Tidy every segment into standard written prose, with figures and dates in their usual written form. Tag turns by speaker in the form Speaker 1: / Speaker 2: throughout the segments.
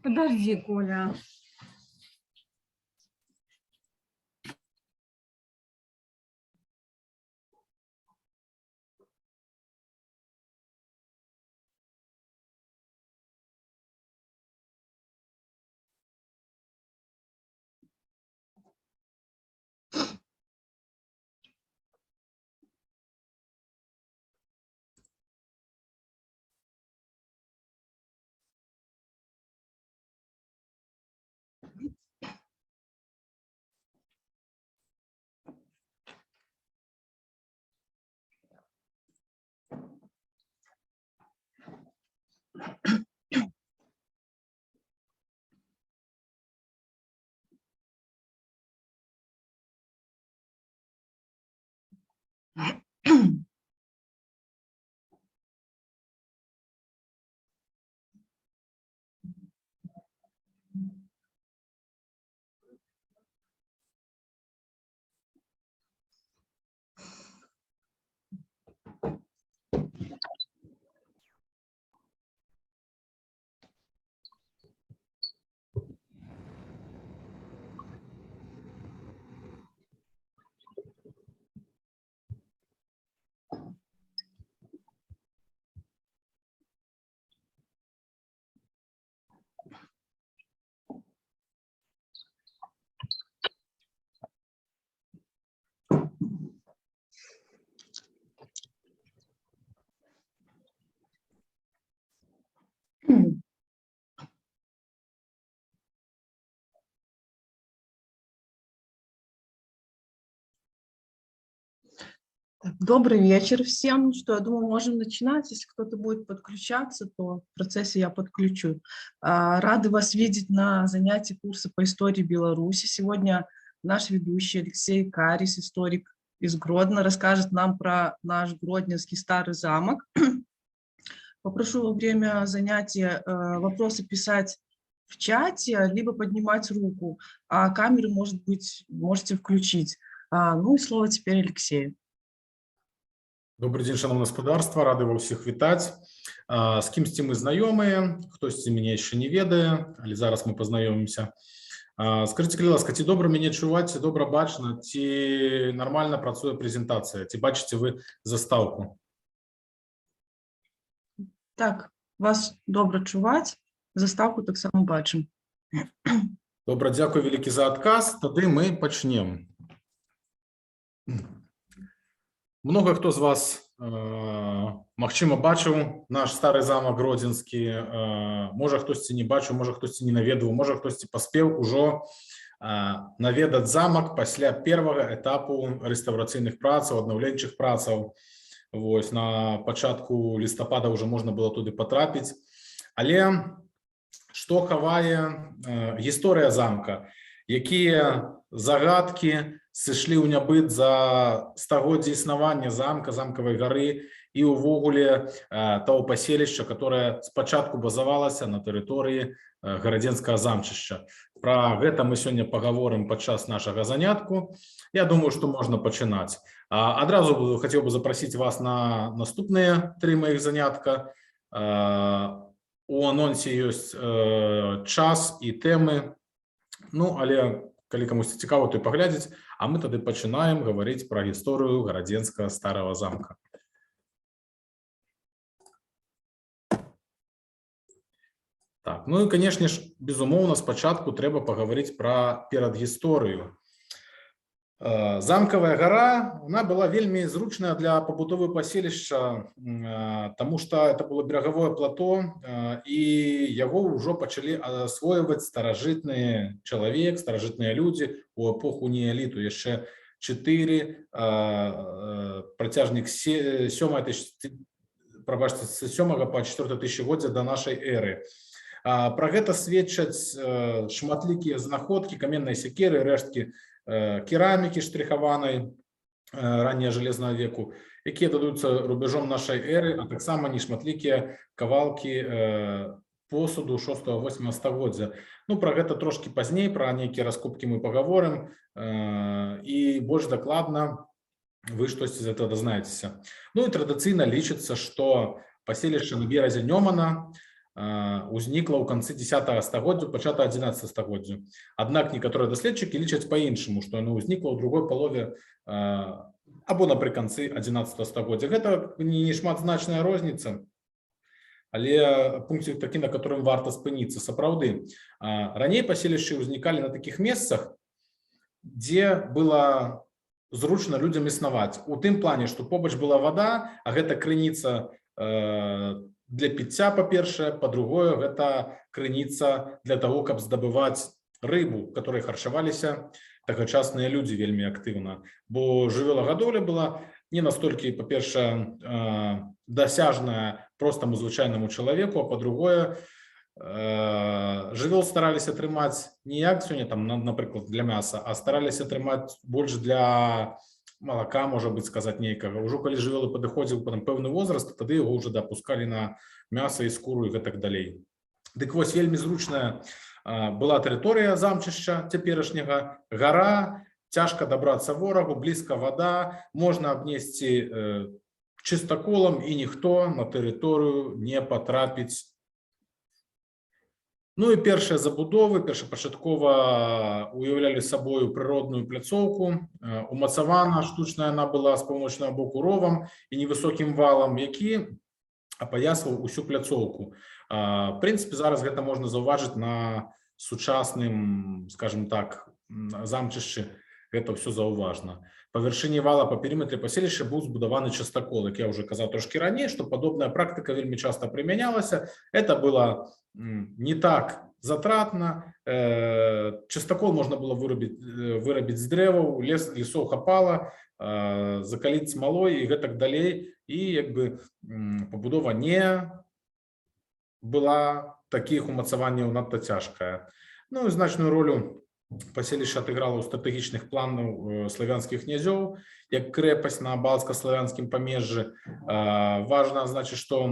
Speaker 1: Подожди, Коля. Добрый вечер всем. Что, я думаю, можем начинать. Если кто-то будет подключаться, то в процессе я подключу. Рады вас видеть на занятии курса по истории Беларуси. Сегодня наш ведущий Алексей Карис, историк из Гродно, расскажет нам про наш Гродненский старый замок. Попрошу во время занятия вопросы писать в чате, либо поднимать руку, а камеру, может быть, можете включить. Ну и слово теперь Алексею.
Speaker 2: Добрый день, шановне господарства, рады вас всіх вітаць. З кімсьці мы знаёмыя, хтосьці мяне яшчэ не ведае, але зараз мы пазнаёмімся. Скажыце, калі ласка, ці добра мяне чуваць, ці добра бачна, ці нармальна працуе прэзентацыя, ці бачыце вы застаўку?
Speaker 1: Так, вас добра чуваць, застаўку таксама бачым.
Speaker 2: Добра, дзякуй вялікі за адказ, тады мы пачнем. Много хто з вас, магчыма, бачыў наш стары замак гродзенскі, можа хтосьці не бачыў, можа хтосьці не наведваў, можа хтосьці паспеў ужо наведаць замак пасля первага этапу рэстаўрацыйных працаў, аднаўленчых працаў. Вось, на пачатку лістапада ўжо можна было туды патрапіць. Але што хавае гісторыя замка? Якія загадкі сышлі ў нябыт за стагоддзі існавання замка, замкавай гары і ўвогуле таго паселішча, которое спачатку базавалася на тэрыторыі гарадзенскага замчышча. Пра гэта мы сёння пагаворым падчас нашага занятку. Я думаю, што можна пачынаць. Адразу хацеў бы запрасіць вас на наступныя 3 маіх занятка. У анонсе ёсць час і тэмы. Ну, але калі камусьці цікава, то і паглядзець, а мы тады пачынаем гаварыць пра гісторыю гарадзенскага старага замка. Так, ну і, канешне ж, безумоўна, спачатку трэба пагаварыць пра перадгісторыю. Замкавая гара, она была вельмі зручная для пабудовы паселішча, таму што это было берагавое плато, і яго ўжо пачалі асвойваць старажытны чалавек, старажытныя людзі ў эпоху неаліту. Яшчэ 4 працяжнік з 7 па 4 тысячагоддзя да нашай эры. Пра гэта сведчаць шматлікія знаходкі, каменныя сякеры, рэшткі керамікі штрыхаванай ранняга жалезнага веку, якія дадуцца рубежом нашай эры, а таксама нешматлікія кавалкі посуду 6-8 стагоддзя. Ну, пра гэта трошкі пазней, пра нейкія раскопкі мы пагаворым, і больш дакладна вы штосьці з этого дазнаецеся. Ну і традыцыйна лічыцца, што паселішча на беразе Нёмана узнікла ў канцы 10 стагоддзя, пачатка 11 стагоддзя. Аднак некаторыя даследчыкі лічаць па-іншаму, што яно ўзнікла ў другой палове або напрыканцы 11 стагоддзя. Гэта не шматзначная розніца, але пункцік такі, на которым варта спыніцца. Сапраўды, раней паселішчы ўзнікалі на такіх месцах, дзе было зручна людзям існаваць. У тым плане, што побач была вада, а гэта крыніца для піцця, па-першае, па-другое, гэта крыніца для таго, каб здабываць рыбу, которой харчаваліся тагачасныя людзі вельмі актыўна. Бо жывёлагадоўля была не настолькі, па-першае, дасяжная простаму звычайнаму чалавеку, а па-другое, жывёл стараліся трымаць не як сёння, там, напрыклад, для мяса, а стараліся трымаць больш для малака, можа быць, сказаць нейкага. Ужо калі жывёлы падыходзіў пэўны возраст, тады яго ўжо дапускалі на мяса і скуру і гэтак далей. Дык вось, вельмі зручная была тэрыторыя замчышча цяперашняга, гара, цяжка дабрацца ворагу, блізка вада, можна абнесці чыстаколам, і ніхто на тэрыторыю не патрапіць. Ну і першыя забудовы першапачаткова уяўлялі сабою прыродную пляцоўку. Умацавана штучная яна была з паўночнага боку ровам і невысокім валам, які апаясваў усю пляцоўку. В прынцыпе, зараз гэта можна заўважыць на сучасным, скажем так, замчышчы. Гэта ўсё заўважна. Па вяршыні вала па перыметры паселішча быў збудаваны частакол, як я ўжо казаў трошкі раней, што падобная практыка вельмі часта прымянялася. Это было не так затратна. Частакол можна было вырабіць з дрэваў, лесоў хапала, закаліць смалой і гэтак далей. І як бы пабудова не была такіх умацаванняў надта цяжкая. Ну і значную ролю паселішча адыграла ў стратэгічных планаў славянскіх князёў, як крэпасць на балцка-славянскім памежжы. Важна адзначыць, што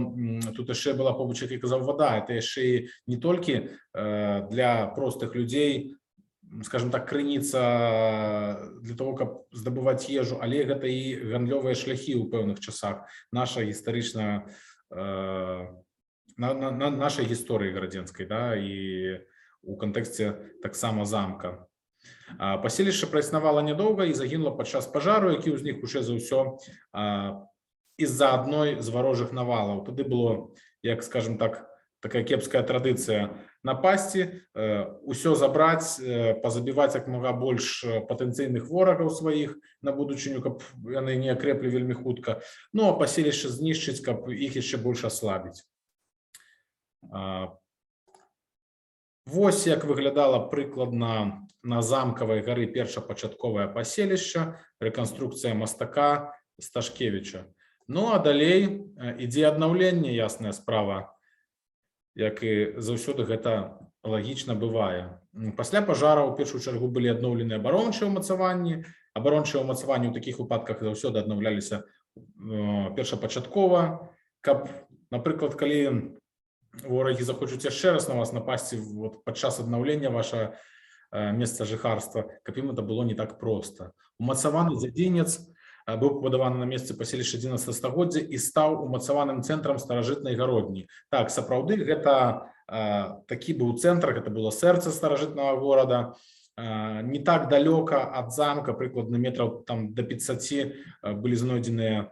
Speaker 2: тут яшчэ была побач, як я казаў, вада. Это яшчэ і не толькі для простых людзей, скажем так, крыніца для того, каб здабываць ежу, але гэта і гандлёвыя шляхі ў пэўных часах нашай гістарычна, нашай гісторыі гарадзенскай, да, і у кантэксце таксама замка. Паселішча праіснавала нядоўга і загінула падчас пажару, які ўзнік хутчэй за ўсё з-за адной з варожых навалаў. Тады было, як, скажем так, такая кепская традыцыя напасці, усё забраць, пазабіваць як мага больш патэнцыйных ворагаў сваіх на будучыню, каб яны не акрэплі вельмі хутка. Ну, а паселішча знішчыць, каб іх яшчэ больш аслабіць. Вось як выглядала прыкладна на замкавай гары першапачатковае паселішча, рэканструкцыя мастака Сташкевіча. Ну а далей ідзе аднаўленне, ясная справа, як і заўсёды гэта лагічна бывае. Пасля пажара ў першую чаргу былі адноўлены абарончыя ўмацаванні. Абарончыя ўмацаванні ў такіх выпадках заўсёды аднаўляліся першапачаткова, каб, напрыклад, калі ворагі захочуць яшчэ раз на вас напасці падчас аднаўлення ваша месца жыхарства, каб ім это было не так проста. Умацаваны дзядзінец быў пабудаваны на месцы паселішча 11 стагоддзя і стаў умацаваным цэнтрам старажытнай гародні. Так, сапраўды, гэта такі быў цэнтр, гэта было сэрца старажытнага горада. Не так далёка ад замка, прыкладна метраў там да 500, былі знойдзеныя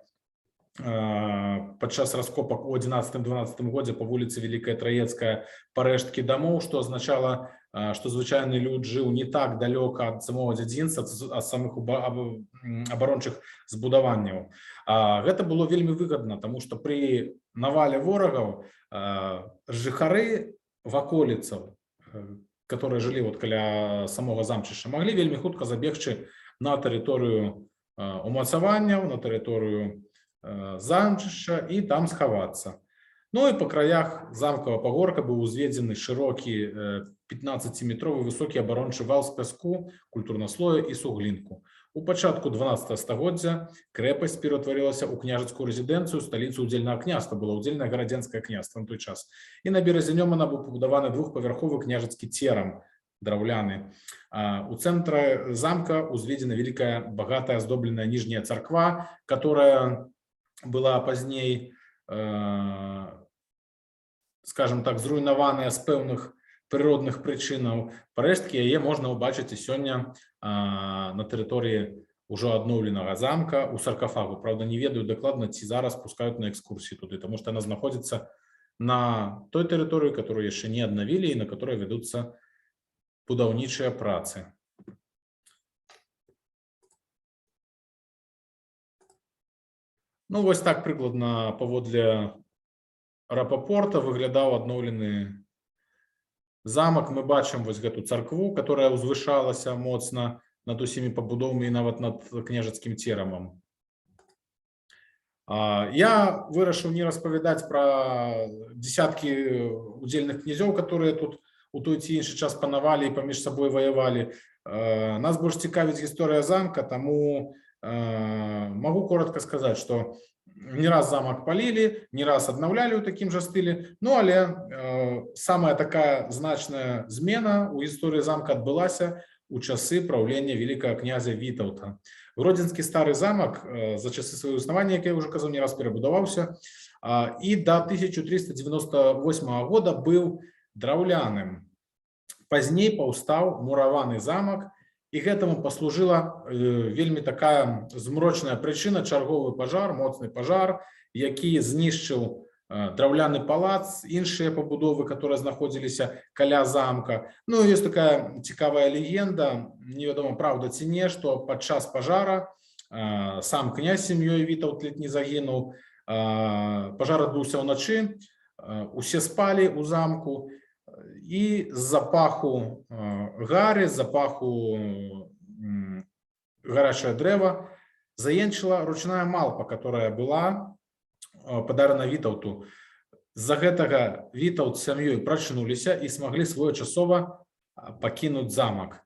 Speaker 2: падчас раскопак у 11-12 годзе па вуліцы Великая Траецкая парэшткі дамоў, што азначала, што звычайны люд жыў не так далёка ад самого дзядзінца, ад самых абарончых збудаванняў. Гэта было вельмі выгадна, таму што пры навале ворагаў жыхары ваколіцаў, которые жылі каля самого замчышча, маглі вельмі хутка забегчы на тэрыторыю умацаванняў, на тэрыторыю замчышча і там схавацца. Ну і па краях замкавага пагорка быў узведзены шырокі 15-метровы высокі абарончы вал з пяску, культурнаслоя і суглінку. У пачатку 12 стагоддзя крэпасць ператварылася ў княжацкую рэзідэнцыю, сталіцу ўдзельнага княства, было ўдзельнае гарадзенскае княства на той час. І на беразе Нёмана быў пабудаваны двухпавярховы княжацкі церам драўляны. У цэнтры замка узведзена вялікая багатая аздобленая ніжняя царква, которая была пазней скажем так, зруйнаваная з пэўных прыродных прычынаў. Парэшткі яе можна ўбачыць і сёння на тэрыторыі ўжо адноўленага замка у саркафагу. Правда, не ведаю дакладна, ці зараз пускаюць на экскурсіі туды, таму што яна знаходзіцца на той тэрыторыі, которую яшчэ не аднавілі і на которой вядуцца будаўнічыя працы. Ну, вось так прыкладна паводле Рапапорта выглядаў адноўлены замак. Мы бачым вось гэту царкву, которая ўзвышалася моцна над усімі пабудовамі і нават над княжацкім терамам. Я вырашыў не распавядаць пра дзесяткі удзельных князёў, которые тут у той ці іншы час панавалі і паміж сабой ваявалі. Нас больш цікавіць гісторыя замка, таму могу коротко сказать, что не раз замок палили, не раз аднаўлялі ў такім жа стылі, ну але самая такая значная змена у гісторыі замка адбылася у часы правлення великага князя Вітаўта. Гродзенскі стары замак за часы свайго існавання, як я уже казаў, не раз перабудаваўся, і до 1398 года быў драўляным. Пазней паўстаў мураваны замак, і гэтаму паслужыла вельмі такая змрочная прычына, чарговы пажар, моцны пажар, які знішчыў драўляны палац, іншыя пабудовы, которые знаходзіліся каля замка. Ну, ёсць такая цікавая легенда, невядома, правда ці не, што падчас пажара сам князь з сям'ёй Вітаўт ледзь не загінуў. Пажар адбыўся ўначы, усе спалі ў замку, і з запаху гары, з запаху гарачае дрэва заенчыла ручная малпа, которая была падарана Вітаўту. З-за гэтага Вітаўт з сям'ёй прачнуліся і смаглі своечасова пакінуць замак.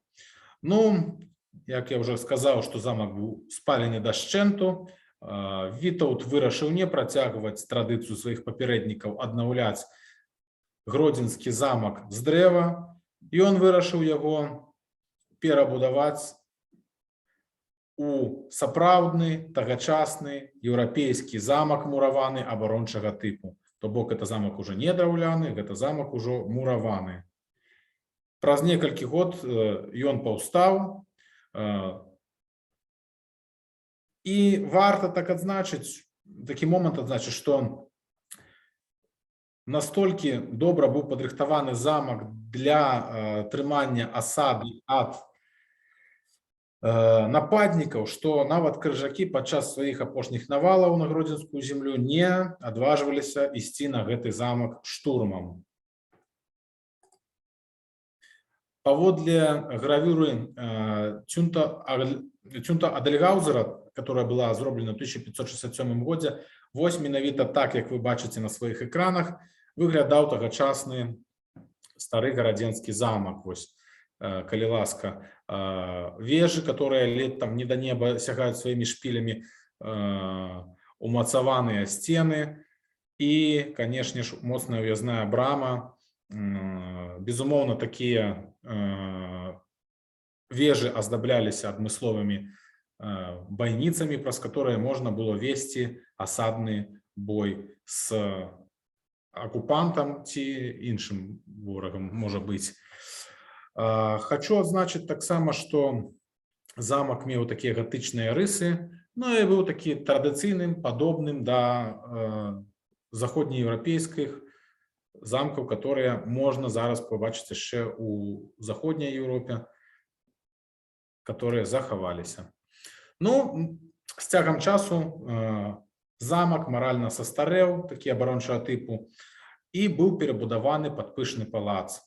Speaker 2: Ну, як я уже сказаў, што замак быў спалены дашчэнту, Вітаўт вырашыў не працягваць традыцыю сваіх папярэднікаў аднаўляць Гродзенскі замак з дрэва, і ён вырашыў яго перабудаваць у сапраўдны тагачасны еўрапейскі замак мураваны абарончага тыпу. То бок это замак уже не драўляны, гэта замак ужо мураваны. Праз некалькі год ён паўстаў, і варта так адзначыць, такі момант адзначыць, што настолькі добра быў падрыхтаваны замак для трымання асады ад нападнікаў, што нават крыжакі падчас сваіх апошніх навалаў на гродзенскую землю не адважваліся ісці на гэты замак штурмам. Паводле гравюры Цюнта Адельгаузера, которая была зроблена в 1567 годзе, вось менавіта так, як вы бачыце на сваіх экранах, выглядаў тагачасны стары гарадзенскі замак. Вось, калі ласка, вежы, которые ледь там не до неба сягаюць сваімі шпілями, умацаваныя сцены і, канешне ж, моцная ўязная брама. Безумоўна, такія вежы аздабляліся адмысловымі байніцамі, праз которые можна было весці асадны бой з оккупантом ці іншым ворагам, можа быць. Хочу адзначыць таксама, што замак меў такія гатычныя рысы, ну і быў такі традыцыйным, падобным да заходнееўрапейскіх замкаў, которые можна зараз побачыць яшчэ у заходняй Еўропе, которые захаваліся. Ну, з цягам часу замак маральна састарэў, такі абарончага тыпу, і быў перабудаваны пад пышны палац.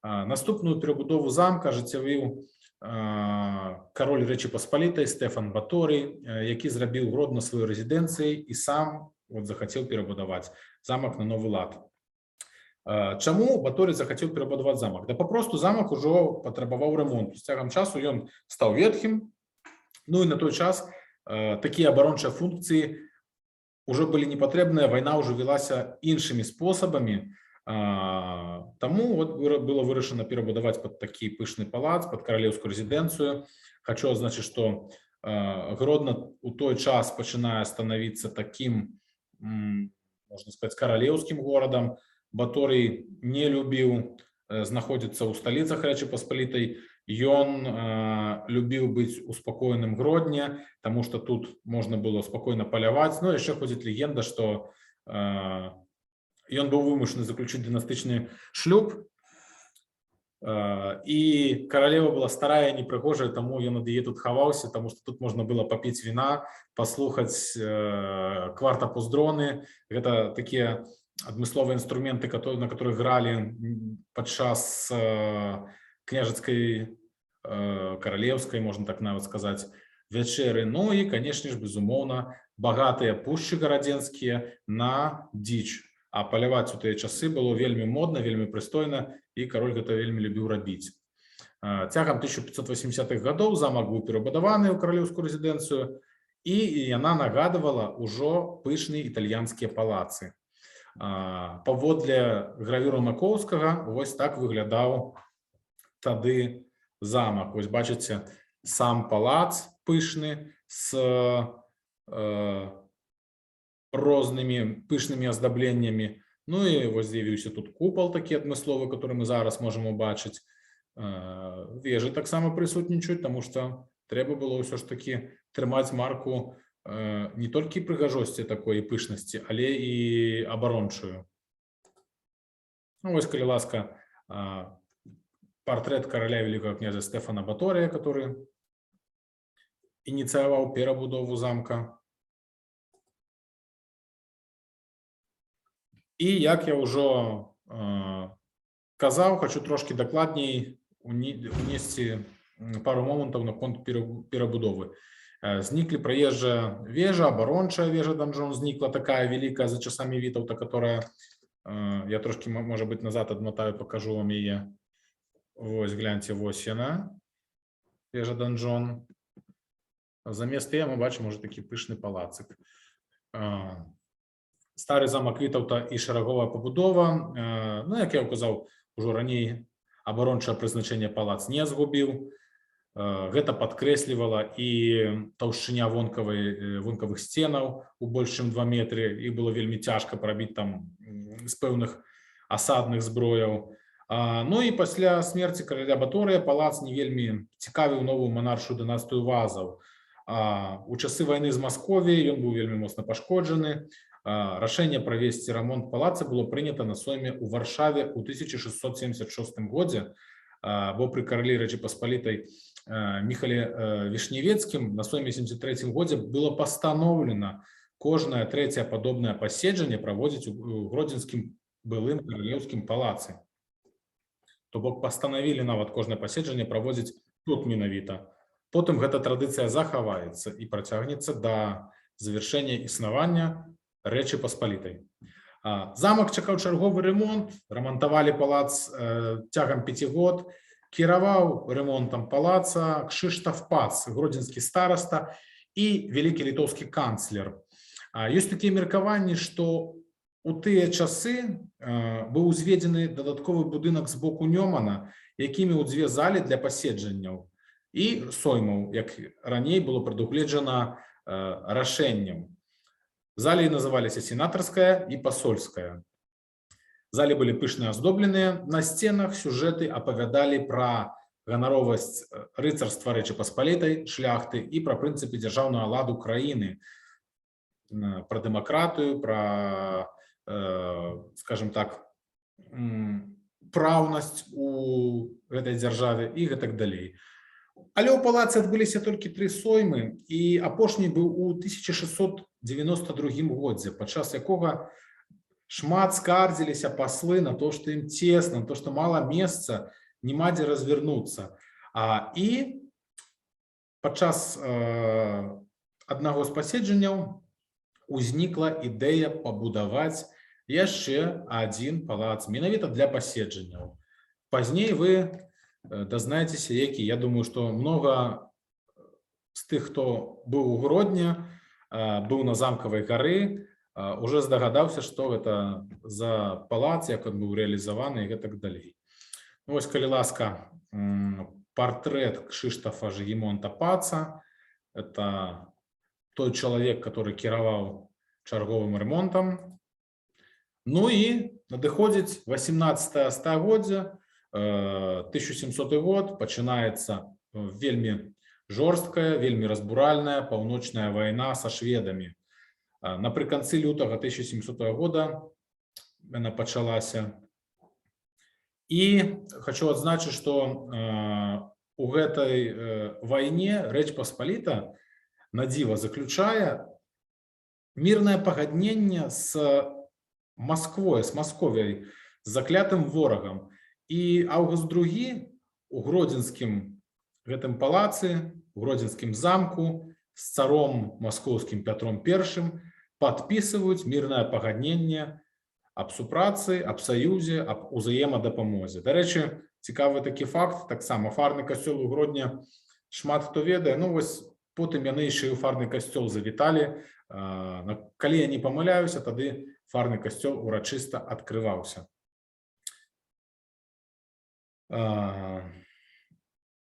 Speaker 2: Наступную перабудову замка ажыццявіў кароль Рэчы Паспалітай Стэфан Баторый, які зрабіў Гродно сваёй рэзідэнцыяй і сам захацеў перабудаваць замак на новы лад. Чаму Баторый захацеў перабудаваць замак? Да папросту замак ужо патрабаваў рамонту. З цягам часу ён стаў ветхім, ну і на той час такія абарончыя функцыі уже былі непатрэбныя, вайна ўжо велася іншымі спосабамі, таму было вырашана перабудаваць пад такі пышны палац, пад каралеўскую рэзідэнцыю. Хачу адзначыць, што Гродно у той час пачынае станавіцца такім, можна сказаць, каралеўскім горадам, Баторый не любіў знаходзіцца ў сталіцах Рэчы Паспалітай. Ён любіў быць у спакойным Гродні, таму што тут можна было спакойна паляваць. Ну, яшчэ ходзіць легенда, што ён быў вымушаны заключыць дынастычны шлюб, і каралева была старая, непрыгожая, таму ён ад яе тут хаваўся, таму што тут можна было папіць віна, паслухаць кварта пуздроны. Гэта такія адмысловыя інструменты, на которых гралі падчас княжацкай, каралеўскай, можна так нават сказаць, вячэры. Ну і, канешне ж, безумоўна, багатыя пушчы гарадзенскія на дзіч. А паляваць у тыя часы было вельмі модна, вельмі прыстойна, і кароль гэта вельмі любіў рабіць. Цягам 1580-х гадоў замак быў перабудаваны ў каралеўскую рэзідэнцыю, і яна нагадывала ўжо пышныя італьянскія палацы. Паводле гравюру Макоўскага вось так выглядаў тады замак. Вось бачыце, сам палац пышны з рознымі пышнымі аздабленнямі. Ну і вось з'явіўся тут купал такі адмысловы, который мы зараз можам убачыць. Вежы таксама прысутнічаюць, таму што трэба было ўсё ж такі трымаць марку не толькі прыгажосці такой пышнасці, але і абарончую. Ну, вось, калі ласка, партрэт караля вялікага князя Стэфана Баторыя, который ініцыяваў перабудову замка. І, як я ўжо казаў, хочу трошки дакладней унесці пару момантаў наконт перабудовы. Зніклі праезжая вежа, абарончая вежа-данжон знікла, такая вялікая за часамі Вітаўта, которая, я трошки, можа быць, назад адмотаю, пакажу вам яе. Вось, гляньце, вось яна, вежа-данжон. Замест яе мы бачым уже такі пышны палацык. Стары замак Вітаўта і шараговая пабудова. Ну, як я указаў, ужо раней абарончае прызначэнне палац не згубіў. Гэта падкрэслівала і таўшчыня вонкавых сценаў у больш чым 2 метры. Іх было вельмі цяжка прабіць там з пэўных асадных зброяў. Ну і пасля смерці караля Баторыя палац не вельмі цікавіў новую манаршую дынастыю вазаў. У часы вайны з Масковіяй ён быў вельмі моцна пашкоджаны. Рашэнне правесці рамонт палаца было прынята на сойме ў Варшаве ў 1676 годзе, бо пры каралі Рэчы Паспалітай Міхале Вішневецкім на сойме 73 годзе было пастаноўлена кожнае трэцяе падобнае паседжанне праводзіць у гродзенскім былым каралеўскім палацы. То бок пастанавілі нават кожнае паседжанне праводзіць тут менавіта. Потым гэта традыцыя захаваецца і працягнецца да завяршэння існавання Рэчы Паспалітай. Замак чакаў чарговы ремонт, рамантавалі палац цягам 5 год, кіраваў ремонтам палаца Кшыштаф Пац, гродзенскі стараста і вялікі літоўскі канцлер. Ёсць такія меркаванні, што у тыя часы быў узведзены дадатковы будынак з боку Нёмана, якімі ў 2 залі для паседжанняў і соймаў, як раней было прадугледжана рашэннем. Залі называліся сенатарская і пасольская. Залі былі пышна аздобленыя, на сценах сюжэты апавядалі пра ганаровасць рыцарства Рэчы Паспалітай, шляхты і пра прынцыпы дзяржаўнага ладу краіны, пра дэмакратыю, пра, скажем так, праўнасць у гэтай дзяржаве і гэтак далей. Але ў палацы адбыліся толькі 3 соймы, і апошні быў у 1692 годзе, падчас якога шмат скардзіліся паслы на то, што ім цесна, на то, што мала месца, няма дзе развернуцца. І падчас аднаго з паседжанняў узнікла ідэя пабудаваць яшчэ адзін палац, менавіта для паседжанняў. Пазней вы дазнаецеся, які. Я думаю, што многа з тых, хто быў у Гродні, быў на замкавай гары, уже здагадаўся, што гэта за палац, як ён быў рэалізаваны і гэтак далей. Вось, калі ласка, партрэт Кшыштафа Жыгімонта Паца. Это той чалавек, который кіраваў чарговым ремонтам. Ну і надыходзіць 18 стагоддзя, 1700 год, пачынаецца вельмі жорсткая, вельмі разбуральная паўночная вайна са шведамі. Напрыканцы лютага 1700 года яна пачалася. І хочу адзначыць, што у гэтай вайне Рэч Паспаліта на дзіва заключае мірнае пагадненне з Москвой, з Масковіяй, з заклятым ворагам. І Аўгуст II у Гродзенскім гэтым палацы, у Гродзенскім замку з царом маскоўскім Пятром I падпісваюць мірнае пагадненне аб супрацы, аб саюзе, аб узаемадапамозе. Дарэчы, цікавы такі факт, таксама фарны касцёл у Гродні шмат хто ведае, ну вось потым яны яшчэ ў фарны касцёл завіталі. Калі я не памыляюся, тады фарны касцёл урачыста адкрываўся.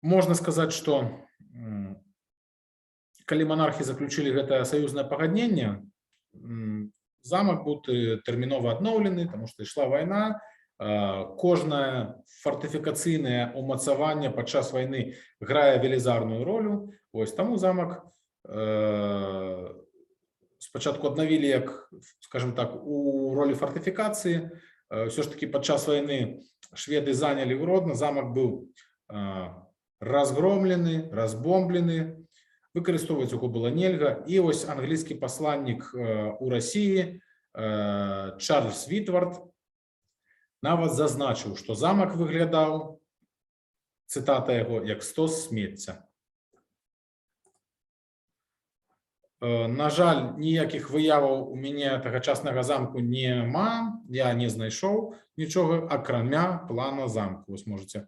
Speaker 2: Можна сказаць, што калі манархі заключылі гэтае саюзнае пагадненне, замак быў тэрмінова адноўлены, таму што ішла вайна. Кожнае фартыфікацыйнае ўмацаванне падчас вайны грае велізарную ролю. Ось таму замак спачатку аднавілі як, скажем так, у ролі фартыфікацыі. Ўсё ж такі падчас вайны шведы занялі Гродно, замак быў разгромлены, разбомблены, выкарыстоўваць яго было нельга. І вось англійскі пасланнік у Расіі Чарльз Вітвард нават зазначыў, што замак выглядаў, цытата яго, як стос смецця. На жаль, ніякіх выяваў у мяне тагачаснага замку няма, я не знайшоў нічога, акрамя плана замку. Вось можете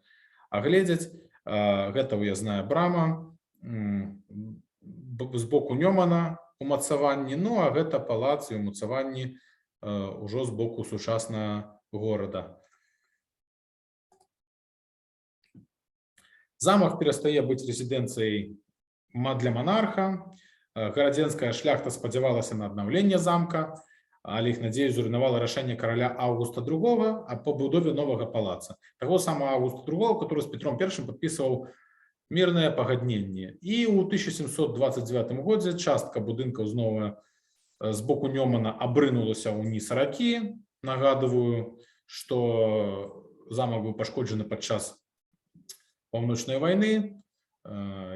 Speaker 2: агледзець. Гэта уязная брама, з боку Нёмана умацаванні, ну а гэта палац і умацаванні ўжо з боку сучаснага горада. Замак перастае быць рэзідэнцыяй для манарха. Гарадзенская шляхта спадзявалася на аднаўленне замка, але іх надзею зруйнавала рашэнне караля Аўгуста II аб пабудове новага палаца. Таго самага Аўгуста II, который з Петром I падпісваў мірнае пагадненне. І ў 1729 годзе частка будынкаў зноў з боку Нёмана абрынулася ўніз ракі. Нагадываю, што замак быў пашкоджаны падчас паўночнай вайны.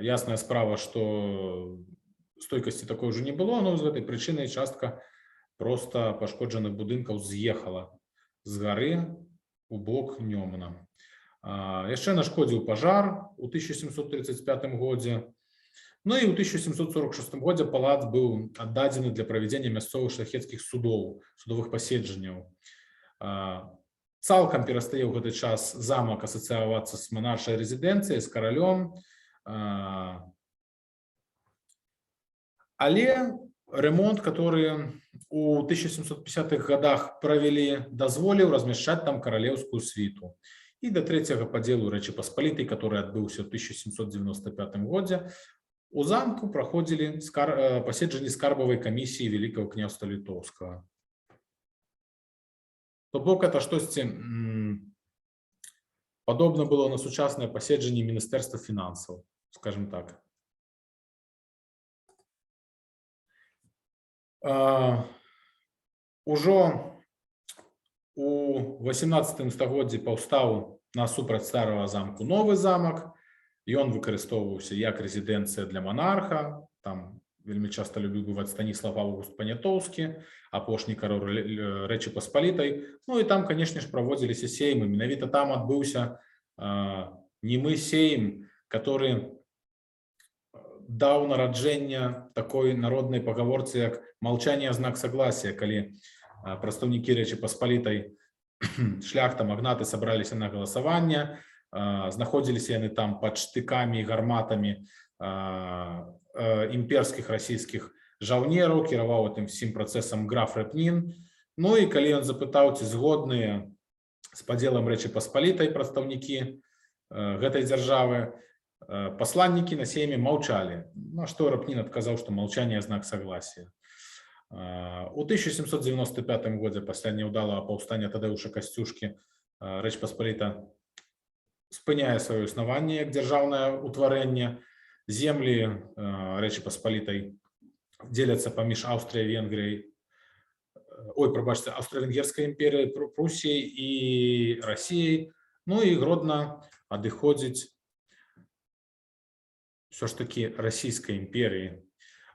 Speaker 2: Ясная справа, што стойкасці такой уже не было, но з гэтай прычынай частка просто пашкоджаных будынкаў з'ехала з гары у бок Нёмана. Яшчэ нашкодзіў пажар у 1735 годзе. Ну і ў 1746 годзе палац быў аддадзены для правядзення мясцовых шляхецкіх судоў, судовых паседжанняў. Цалкам перастае ў гэты час замак асацыявацца з манаршай рэзідэнцыяй, з каралём. Але ремонт, который у 1750-х годах провели, дазволіў размяшчаць там каралеўскую світу. І до третьего падзелу Рэчы Паспалітай, который адбыўся ў 1795 годзе, у замку праходзілі паседжанні скарбавай камісіі Великого княства Літоўскага. То бок это штосьці падобна было на сучаснае паседжанне Міністэрства фінансаў, скажем так. Ужо у 18 стагоддзі паўстаў насупраць старого замку новы замак. Ён выкарыстоўваўся як рэзідэнцыя для монарха. Там вельмі часта любіў бываць Станіслав Аўгуст Панятоўскі, апошні кароль Рэчы Паспалітай. Ну і там, канешне ж, праводзіліся сеймы. Менавіта там адбыўся немы сейм, который даў нараджэнне такой народнай пагаворцы, як «Молчание – знак согласия», калі прадстаўнікі Рэчы Паспалітай, шляхта, магнаты сабраліся на галасаванне, знаходзіліся яны там пад штыкамі і гарматамі імперскіх расійскіх жаўнераў, кіраваў гэтым всім працэсам граф Рэпнін. Ну і калі ён запытаў, ці згодныя з падзелам Рэчы Паспалітай прадстаўнікі гэтай дзяржавы, пасланнікі на сейме маўчалі. На што Рэпнін адказаў, што «молчание – знак согласия». У 1795 годзе пасля няўдалага паўстання Тадэуша Касцюшкі Рэч Паспаліта спыняе сваё існаванне як дзяржаўнае ўтварэнне. Землі Рэчы Паспалітай дзеляцца паміж Аўстрыяй, Венгрыяй, Аўстра-Венгерскай імперыяй, Прусіяй і Расіяй. Ну і Гродна адыходзіць ўсё ж такі расійскай імперыі.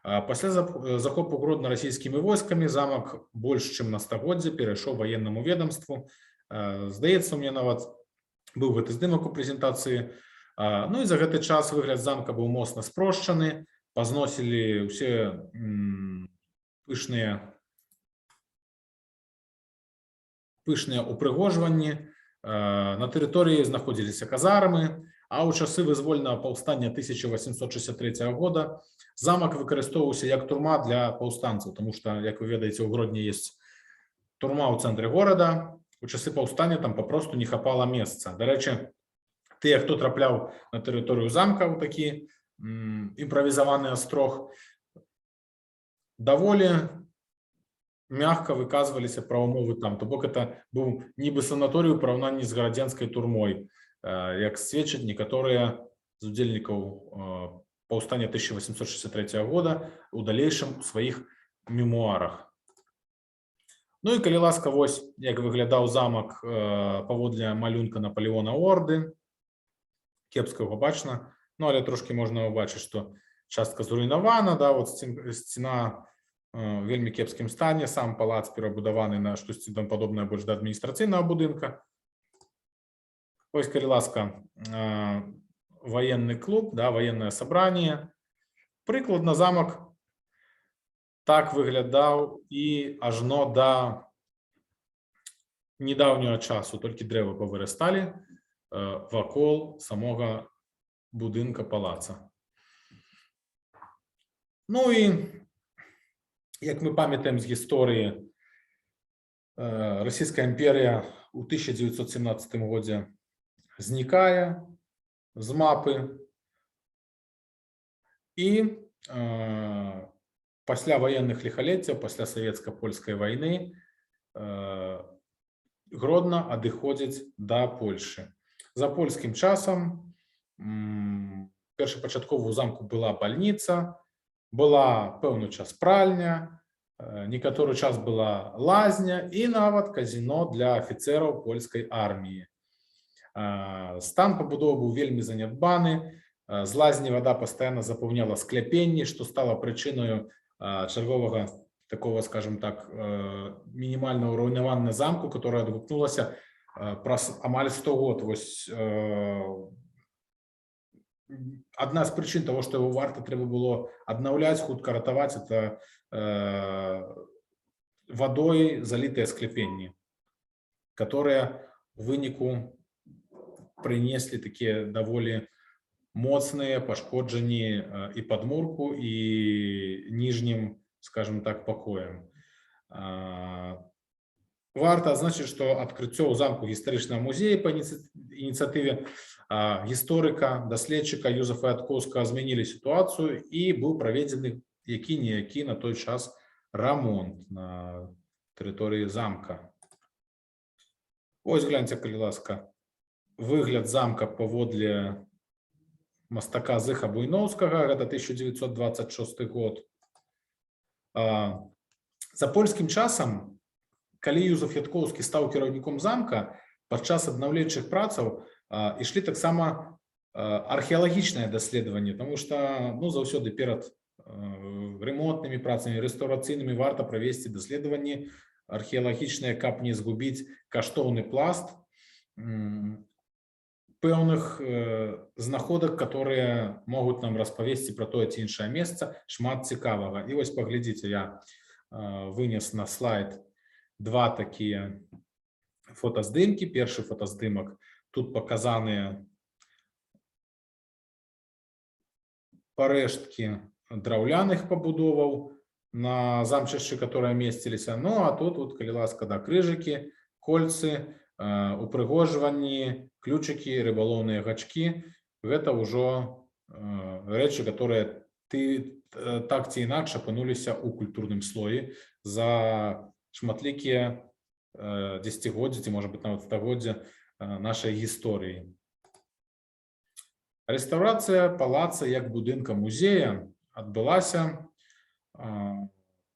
Speaker 2: Пасля захопу Гродна расійскімі войскамі замак больш чым на стагоддзе перайшоў ваеннаму ведомству. Здаецца, мне нават быў гэты здымак у прэзентацыі. Ну і за гэты час выгляд замка быў моцна спрошчаны, пазносілі ўсе пышныя упрыгожванні. На тэрыторыі знаходзіліся казармы, а ў часы вызвольнага паўстання 1863 года замак выкарыстоўваўся як турма для паўстанцаў, тому што, як вы ведаеце, у Гродні ёсць турма ў цэнтры горада. У часы паўстання там папросту не хапала месца. Дарэчы, тыя, хто трапляў на тэрыторыю замка ў такі імправізаваны астрог, даволі мягка выказваліся пра ўмовы там. То бок это быў нібы санаторый у параўнанні з гарадзенскай турмой, як сведчаць некаторыя з удзельнікаў паўстання 1863 года у далейшым у сваіх мемуарах. Ну і калі ласка, вось як выглядаў замак паводле малюнка Напалеона Орды. Кепска його бачна, ну але трошки можна побачити, що частка зруйнована, да, от стіна в вельми кепському стані, сам палац перебудований на щось подобне більш до адміністраційного будинка. Ось, коли ласка, воєнний клуб, да, воєнне собрання. Прикладно замок так виглядав і аж до недавнього часу, тільки дерева повиростали вокруг самого будинка палаца. Ну і, як ми пам'ятаємо з історії, Російська імперія у 1917 році зникає з мапи, і після воєнних лихоліттів, після совєтсько-польської війни, Гродно адыходзіць до Польши. За польскім часам першапачаткова ў замку была бальніца, была пэўны час пральня, некаторы час была лазня і нават казино для афіцэраў польскай арміі. Стан пабудовы быў вельмі занядбаны, з лазні вада пастаянна запаўняла скляпенні, што стала прычынаю чарговага такого, скажем так, минимального руйнавання замку, которое адгукнулася праз амаль 100 год. Вось одна з прычын того, што его варта трэба было аднаўляць, хутка ратаваць, это водой залітыя скляпенні, которые в выніку прынеслі такія даволі моцныя пашкоджанні і падмурку, і ніжнім, скажем так, покоем. Варта адзначыць, што адкрыццё ў замку гістарычнага музея па ініцыятыве гісторыка, даследчыка Юзефа Ядкоўскага змянілі сітуацыю, і быў праведзены які-ніякі на той час рамонт на тэрыторыі замка. Ось гляньце, калі ласка, выгляд замка паводле мастака Зыха Буйноўскага, гэта 1926 год. За польскім часам, калі Юзеф Ядкоўскі стаў кіраўніком замка, падчас аднаўленчых працаў ішлі таксама археалагічныя даследаванні, тому што заўсёды перад ремонтнымі працамі, рэстаўрацыйнымі варта правесці даследаванні археалагічныя, каб не згубіць каштоўны пласт пэўных знаходак, которые могуць нам распавесці пра тое ці іншае месца, шмат цікавага. І вось паглядзіце, я вынес на слайд два такія фотаздымкі. Першы фотаздымак, тут паказаныя парэшткі драўляных пабудоваў на замчышчы, которые месціліся. Ну, а тут, калі ласка, да, крыжыкі, кольцы, упрыгожванні, ключыкі, рыбалоўныя гачкі. Гэта ўжо рэчы, которые так ці інакш апынуліся ў культурным слоі за шматлікія дзесяцігоддзі ці, можа быць, нават стагоддзя нашай гісторыі. Рэстаўрацыя палаца як будынка музея адбылася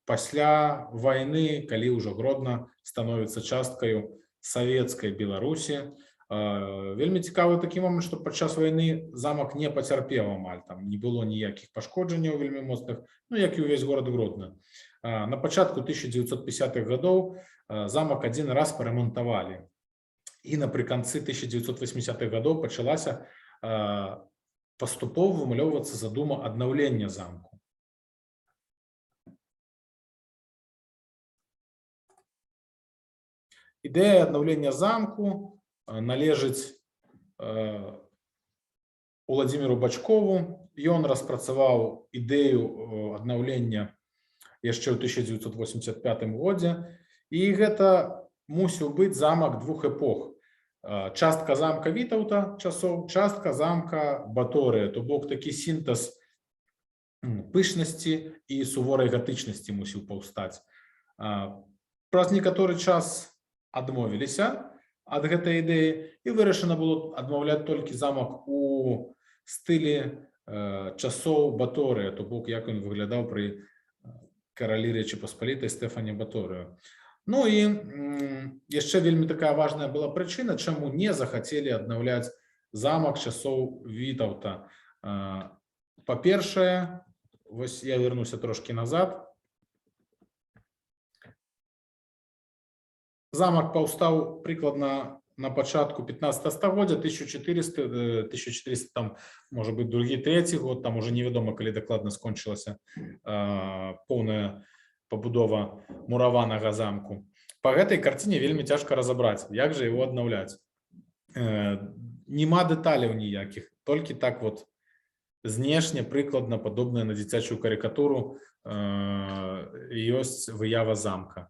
Speaker 2: пасля вайны, калі ўжо Гродна становіцца часткаю савецкай Беларусі. Вельмі цікавы такі момант, што падчас вайны замак не пацярпеў амаль, там не было ніякіх пашкоджанняў вельмі моцных, ну як і ўвесь горад Гродна. На пачатку 1950-х гадоў замак адзін раз парамантавалі, і напрыканцы 1980-х гадоў пачалася паступова вымалёўвацца задума аднаўлення замку. Ідэя аднаўлення замку належыць Уладзіміру Бачкову. Ён распрацаваў ідэю аднаўлення яшчэ ў 1985 годзе, і гэта мусіў быць замак двух эпох. Частка замка Вітаўта часоў, частка замка Баторыя, то бок такі сінтэз пышнасці і суворай гатычнасці мусіў паўстаць. Праз некаторы час адмовіліся ад гэтай ідэі, і вырашана было адмаўляць толькі замак у стылі часоў Баторыя, то бок як ён выглядаў пры каралі Рэчы Паспалітай Стэфане Баторыю. Ну і яшчэ вельмі такая важная была прычына, чаму не захацелі аднаўляць замак часоў Вітаўта. Па-першае, вось я вернуся трошкі назад. Замак паўстаў прыкладна на пачатку 15 стагоддзя, 1400, там, можа быць, другі, трэці год, там уже невядома, калі дакладна скончылася поўная пабудова мураванага замку. Па гэтай карціне вельмі цяжка разабраць, як жа яго аднаўляць. Нема дэталяў ніякіх, толькі так вот знешне прыкладна падобная на дзіцячую карыкатуру ёсць выява замка.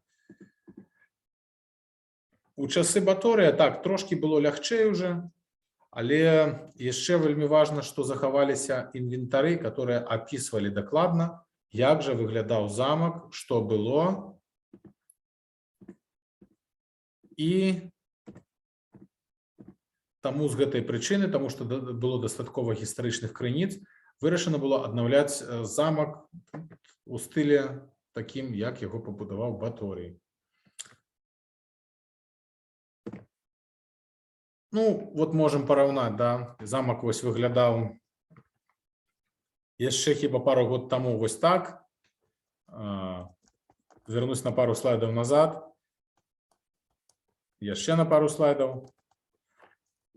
Speaker 2: У часы Баторыя так трошкі было лягчэй уже, але яшчэ вельмі важна, што захаваліся інвентары, которые апісвалі дакладна, як жа выглядаў замак, што было. І таму з гэтай прычыны, таму што было дастаткова гістарычных крыніц, вырашана было аднаўляць замак у стылі такім, як яго пабудаваў Баторый. Ну, вот можем параўнаць, да, замак вось выглядаў яшчэ хіба пару год таму вось так. Вернусь на пару слайдаў назад. Яшчэ на пару слайдаў.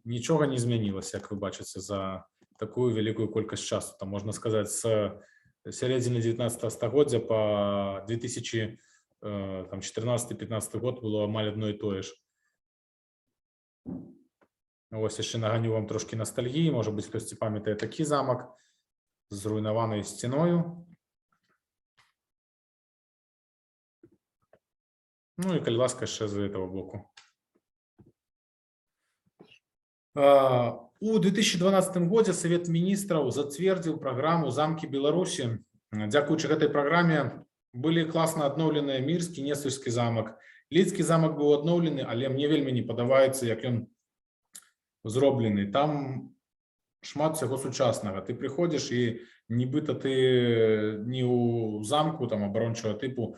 Speaker 2: Нічога не змянілася, як вы бачыце, за такую вялікую колькасць часу. Там, можна сказаць, з сярэдзіны 19 стагоддзя па 2014-15 год было амаль адно і тое ж. Ось яшчэ наганю вам трошкі ностальгіі, можа быць, хтосьці памятае такі замак з зруйнаванай сцяною. Ну і калі ласка, яшчэ з гэтага боку. У 2012 годзе Савет міністраў зацвердзіў праграму «Замкі Беларусі». Дзякуючы гэтай праграме былі класна адноўленыя Мірскі, Несвежскі замак. Лідскі замак быў адноўлены, але мне вельмі не падабаецца, як ён зроблены. Там шмат всяго сучаснага. Ты прыходзіш і нібыта ты не ў замку там абарончага тыпу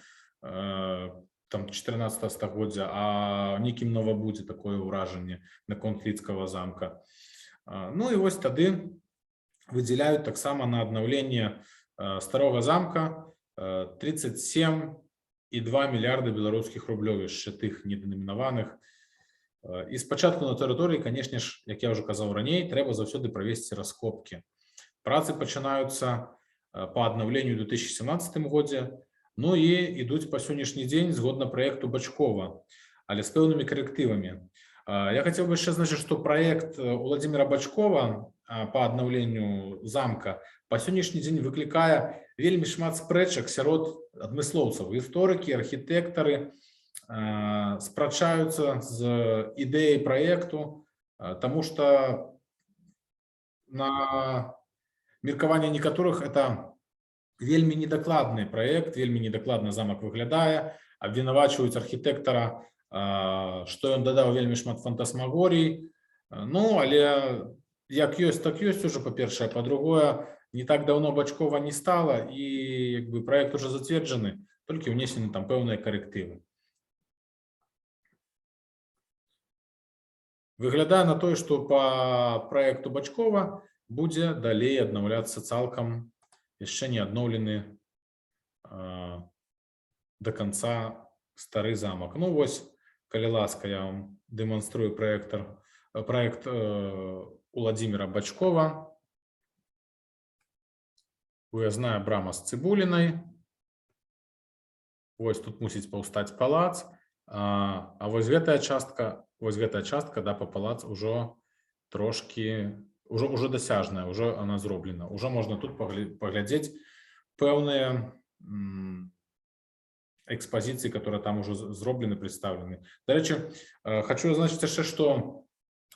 Speaker 2: там 14 стагоддзя, а нейкім новабудзе такое ўражанне наконт лідскага замка. Ну і вось тады выдзяляюць таксама на аднаўленне старога замка 37,2 мільярда беларускіх рублёў, яшчэ тых недэнамінаваных. І спачатку на тэрыторыі, канешне ж, як я ўжо казаў раней, трэба заўсёды правесці раскопкі. Працы пачынаюцца па аднаўленню ў 2017 годзе, ну і ідуць па сённяшні дзень згодна праекту Бачкова, але з пэўнымі карэктывамі. Я хацеў бы яшчэ значыць, што праект Уладзіміра Бачкова па аднаўленню замка па сённяшні дзень выклікае вельмі шмат спрэчак сярод адмыслоўцаў, гісторыкі, архітэктары, спрачаюцца з ідэяй праекту, таму што на меркаванне некаторых это вельмі недакладны праект, вельмі недакладна замак выглядае, абвінавачваюць архітэктара, што ён дадаў вельмі шмат фантасмагорій. Ну, але як ёсць, так ёсць уже, па-першае, па-другое, не так давно Бачкова не стала, і як бы праект уже зацверджаны, толькі ўнесены там пэўныя карэктывы. Выглядае на тое, што па праекту Бачкова будзе далей аднаўляцца цалкам яшчэ не адноўлены до конца стары замак. Ну вось, калі ласка, я вам дэманструю праект Уладзіміра Бачкова. Уязная брама з цыбулінай. Вось тут мусіць паўстаць палац. А вось гэтая частка, да, па палац ужо трошки, уже дасяжная, уже она зроблена. Уже можна тут паглядзець пэўныя экспозиции, которые там уже зроблены, представлены. До речі, хочу зазначить яшчэ, что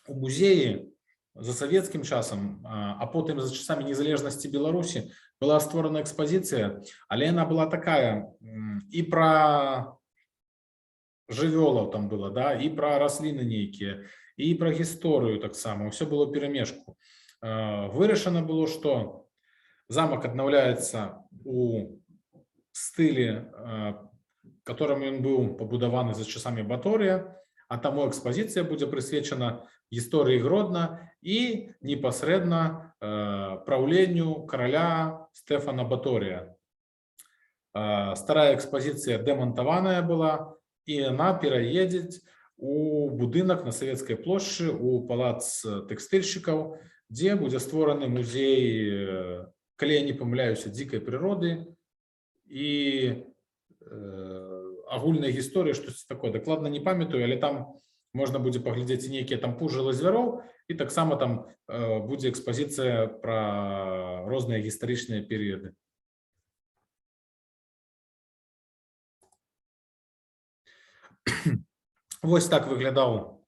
Speaker 2: у музеі за савецкім часам, а потым за часамі незалежнасці Беларусі была створана экспозиция, але яна была такая, і про жывёлаў там было, да, і про расліны нейкія, і про гісторыю таксама, все было перамешку. Вырашана было, что замак аднаўляецца у стылі, которым ён быў пабудаваны за часамі Баторыя, а таму экспозіцыя будзе прысвечана гісторыі Гродна і непасрэдна праўленню караля Стэфана Баторыя. Старая экспозіцыя дэмантаваная была, і яна пераедзе у будынак на Савецкай плошчы, у палац тэкстыльшчыкаў, дзе будзе створаны музей, калі я не памыляюся, дзікай прыроды і агульная гісторыя, штось такое, дакладна не памятаю, але там можна будзе паглядзець нейкія там пужылы звяроў, і таксама там будзе экспозіцыя пра розныя гістарычныя перыяды. Вось так выглядаў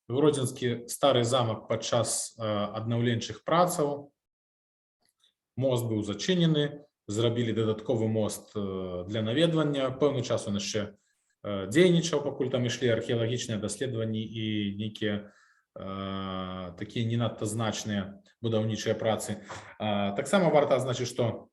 Speaker 2: гродзенскі стары замак падчас аднаўленчых працаў. Мост быў зачынены, зрабілі дадатковы мост для наведвання. Пэўны час он яшчэ дзейнічаў, пакуль там ішлі археалагічныя даследаванні і нейкія такія не надта значныя будаўнічыя працы. Таксама варта адзначыць, што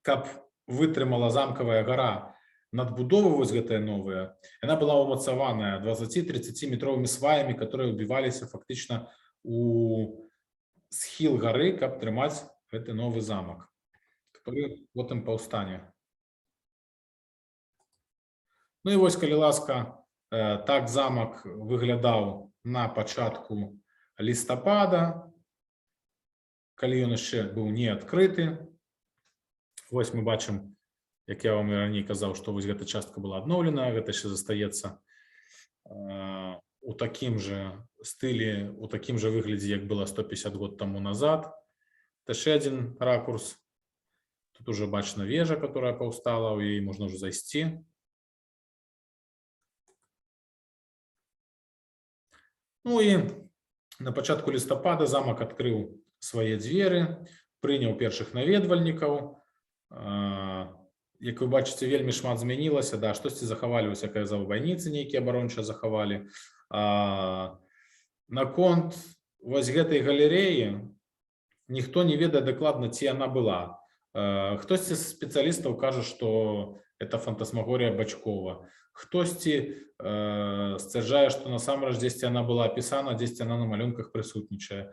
Speaker 2: каб вытрымала замкавая гара надбудовы гэтая новая, яна была умацаваная 20-30 метровымі сваямі, которые ўбіваліся фактычна у схіл гары, каб трымаць гэты новы замак, который потым паўстане. Ну і вось, калі ласка, так замак выглядаў на пачатку лістапада, калі ён яшчэ быў не адкрыты. Вось мы бачым, як я вам і раней казаў, што вось гэта частка была адноўлена, гэта яшчэ застаецца у такім жа стылі, у такім жа выглядзе, як было 150 год таму назад. Это яшчэ адзін ракурс. Тут уже бачна вежа, которая паўстала, у яе можна ўжо зайсці. Ну і на пачатку лістапада замак адкрыў свае дзверы, прыняў першых наведвальнікаў. Як вы бачыце, вельмі шмат змянілася, да, штосьці захавалі, вось якая забайніцы нейкія абарончыя захавалі. Наконт вось гэтай галерэі ніхто не ведае дакладна, ці яна была. Хтосьці з спецыялістаў кажа, што это фантасмагорія Бачкова. Хтосьці сцвярджае, што насамрэч дзесьці яна была апісана, дзесьці яна на малюнках прысутнічае.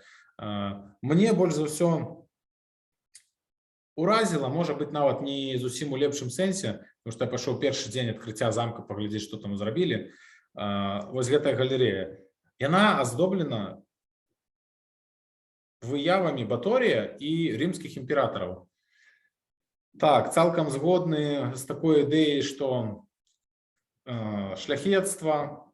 Speaker 2: Мне больш за ўсё уразіла, можа быць, нават не зусім у лепшым сэнсе, тому што я пайшоў першы дзень адкрыцця замка паглядзець, што там зрабілі. Вось гэтая галерэя. Яна аздоблена выявамі Баторія і рымскіх імператараў. Так, цалкам згодны з такой ідэяй, што шляхецтва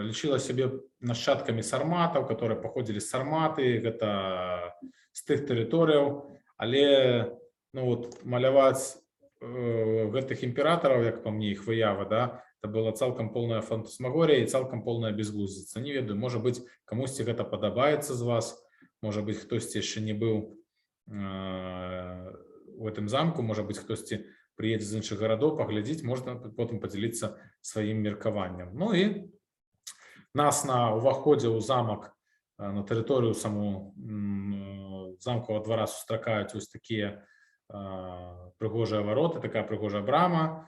Speaker 2: лічыла сябе нашчадкамі сарматаў, которые паходзілі з Сарматы, гэта з тых тэрыторыяў, але ну, вот, маляваць гэтых імператараў, як па мне, іх выява, да, это была цалкам полная фантасмагорія і цалкам полная безглуздзіца. Не ведаю, можа быць, камусьці гэта падабаецца з вас, можа быць, хтосьці яшчэ не быў в этом замку, может быть, хтосьці приедзе з іншых гарадоў, паглядзець, можна потым падзяліцца сваім меркаваннем. Ну і нас на ўваходзе ў замак, на тэрыторыю саму замкавага двара сустракаюць вось такія прыгожыя вароты, такая прыгожая брама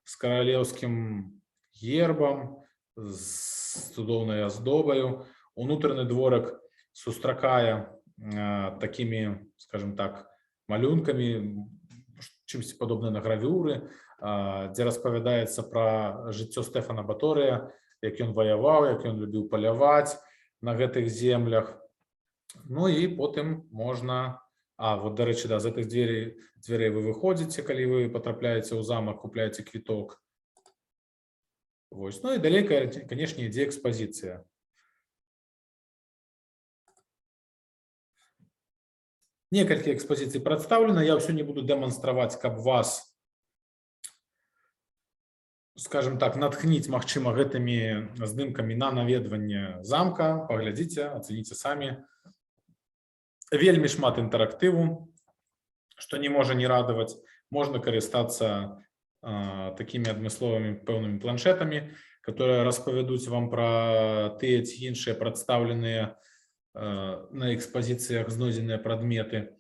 Speaker 2: з каралеўскім гербам, з цудоўнай аздобаю. Унутраны дворык сустракае такімі, скажем так, малюнкамі, чымсьці падобна на гравюры, дзе распавядаецца пра жыццё Стэфана Баторыя, як ён ваяваў, як ён любіў паляваць на гэтых землях. Ну і потым можна, вот, дарэчы, да, з гэтых дзвярэй вы выходзіце, калі вы патрапляеце ў замак, купляеце квіток. Вось. Ну і далей, канешне, ідзе экспазіцыя. Некалькі экспазіцый прадстаўлена, я ўсё не буду дэманстраваць, каб вас, скажем так, натхніць, магчыма, гэтымі здымкамі на наведванне замка. Паглядзіце, ацэніце самі. Вельмі шмат інтэрактыву, што не можа не радаваць. Можна карыстацца такімі адмысловымі пэўнымі планшетамі, которые распавядуць вам пра тыя ці іншыя прадстаўленыя на экспазіцыях знойдзеныя прадметы.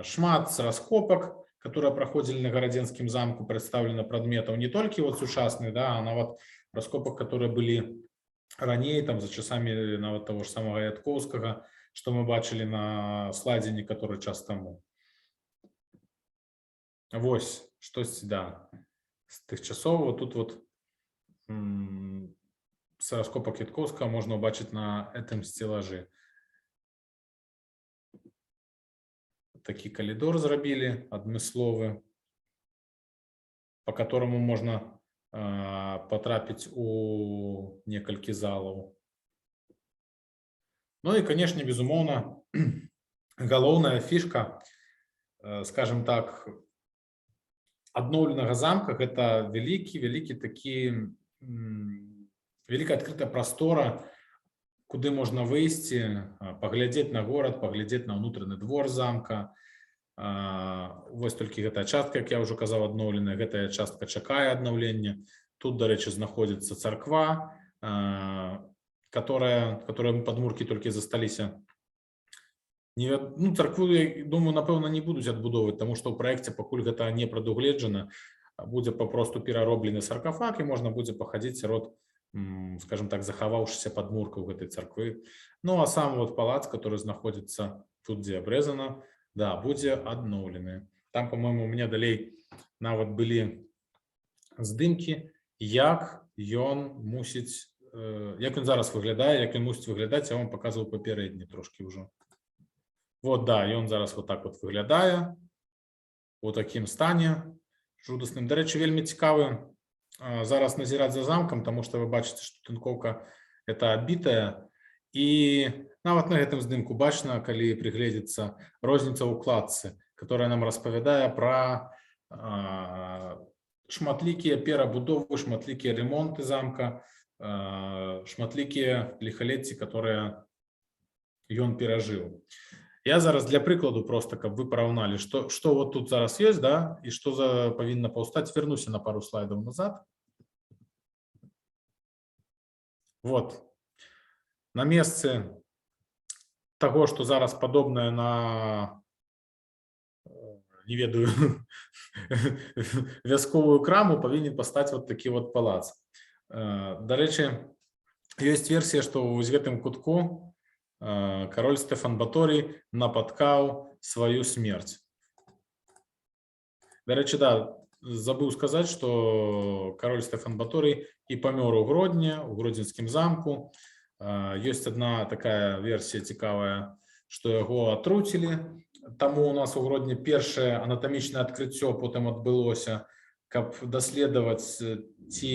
Speaker 2: Шмат раскопак, которые праходзілі на гарадзенскім замку, прадстаўлена прадметаў не толькі вот сучасных, да, а нават раскопак, которые былі раней, там за часамі нават таго ж самага Ятковскага, што мы бачылі на слайдзе некаторы час таму. Вось, штосьці, да, з тых часоў. Вот тут вот з раскопак Ятковскага можна ўбачыць на гэтым сцелажы. Такі калідор зрабілі адмысловы, па которому можна патрапіць у некалькі залаў. Ну і, канешне, безумоўна, галоўная фішка, скажем так, адноўленага замка — гэта вялікі такі, вялікая адкрытая прастора, куды можна выйсці, паглядзець на горад, паглядзець на ўнутраны двор замка. Вось толькі гэтая частка, як я ўжо казаў, адноўленая, гэтая частка чакае аднаўлення. Тут, дарэчы, знаходзіцца царква, которая падмуркі толькі засталіся. Ну, царкву, я думаю, напэўна, не будуць адбудоўваць, таму што ў праекце пакуль гэта не прадугледжана. Будзе папросту перароблены саркафаг, і можна будзе пахадзіць сярод, скажем так, захаваўшыся падмуркаў гэтай царквы. Ну, а сам вот палац, который знаходзіцца тут, дзе абрэзана, да, будзе адноўлены. Там, по-моему, у меня далей нават былі здымкі, як ён мусіць, як ён зараз выглядае, як ён мусіць выглядаць, я вам паказваў папярэдні трошкі ўжо. Вот, да, ён зараз вот так вот выглядае, у такім стане жудасным. Дарэчы, вельмі цікавы зараз назіраць за замкам, таму што вы бачыце, што тынкоўка это адбітая, і нават на гэтым здымку бачна, калі прыгледзецца, розніца ў кладцы, которая нам распавядае пра шматлікія перабудовы, шматлікія ремонты замка, шматлікія ліхалетці, которые ён перажыў. Я зараз для прыкладу просто, каб вы параўналі, што вот тут зараз ёсць, да, і што павінна паўстаць, вернуся на пару слайдаў назад. Вот. На месцы таго, што зараз падобнае на, не ведаю, вясковую краму, павінен пастаць вот такі вот палац. Дарэчы, ёсць версія, што ў гэтым кутку кароль Стэфан Баторый напаткаў сваю смерць. Дарэчы, да, забыў сказаць, што кароль Стэфан Баторый і памёр у Гродні, у Гродзенскім замку. Ёсць адна такая версія цікавая, што яго атруцілі. Таму у нас у Гродні першае анатамічнае адкрыццё потым адбылося, каб даследаваць, ці